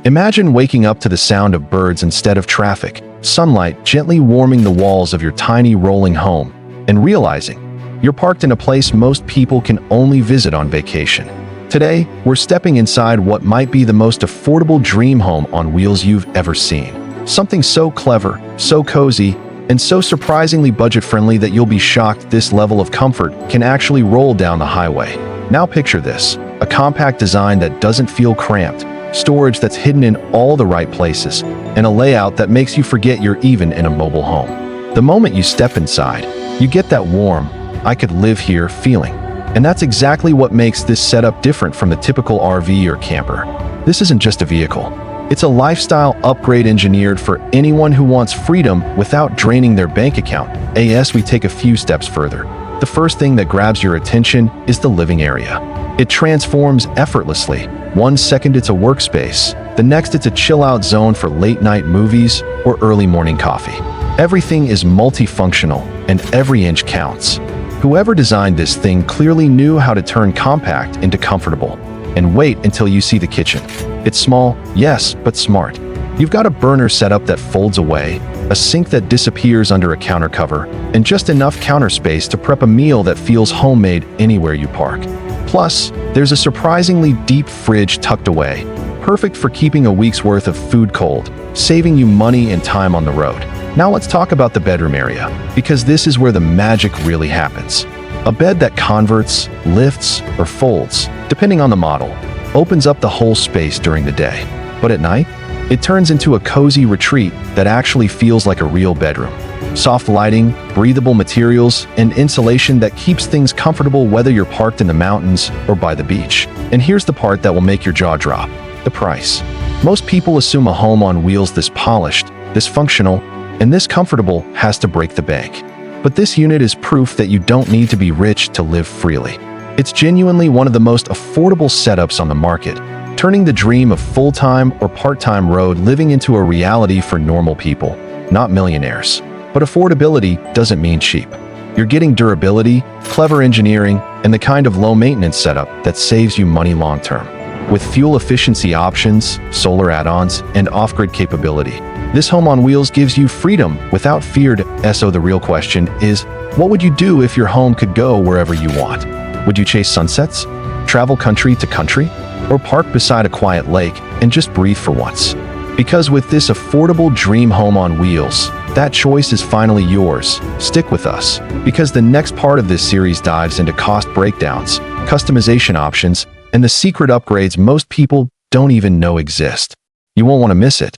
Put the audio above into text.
Imagine waking up to the sound of birds instead of traffic, sunlight gently warming the walls of your tiny rolling home, and realizing you're parked in a place most people can only visit on vacation. Today, we're stepping inside what might be the most affordable dream home on wheels you've ever seen. Something so clever, so cozy, and so surprisingly budget-friendly that you'll be shocked this level of comfort can actually roll down the highway. Now picture this, a compact design that doesn't feel cramped, storage that's hidden in all the right places, and a layout that makes you forget you're even in a mobile home. The moment you step inside, you get that warm, I could live here feeling. And that's exactly what makes this setup different from the typical RV or camper. This isn't just a vehicle. It's a lifestyle upgrade engineered for anyone who wants freedom without draining their bank account. As we take a few steps further, the first thing that grabs your attention is the living area. It transforms effortlessly. 1 second it's a workspace, the next it's a chill-out zone for late-night movies or early morning coffee. Everything is multifunctional, and every inch counts. Whoever designed this thing clearly knew how to turn compact into comfortable. And wait until you see the kitchen. It's small, yes, but smart. You've got a burner setup that folds away, a sink that disappears under a counter cover, and just enough counter space to prep a meal that feels homemade anywhere you park. Plus, there's a surprisingly deep fridge tucked away, perfect for keeping a week's worth of food cold, saving you money and time on the road. Now let's talk about the bedroom area, because this is where the magic really happens. A bed that converts, lifts, or folds, depending on the model, opens up the whole space during the day. But at night, it turns into a cozy retreat that actually feels like a real bedroom. Soft lighting, breathable materials, and insulation that keeps things comfortable whether you're parked in the mountains or by the beach. And here's the part that will make your jaw drop: the price. Most people assume a home on wheels this polished, this functional, and this comfortable has to break the bank. But this unit is proof that you don't need to be rich to live freely. It's genuinely one of the most affordable setups on the market, turning the dream of full-time or part-time road living into a reality for normal people, not millionaires. But affordability doesn't mean cheap. You're getting durability, clever engineering, and the kind of low-maintenance setup that saves you money long-term. With fuel efficiency options, solar add-ons, and off-grid capability, this home on wheels gives you freedom without fear. So the real question is, what would you do if your home could go wherever you want? Would you chase sunsets, travel country to country, or park beside a quiet lake and just breathe for once? Because with this affordable dream home on wheels, that choice is finally yours. Stick with us, because the next part of this series dives into cost breakdowns, customization options, and the secret upgrades most people don't even know exist. You won't want to miss it.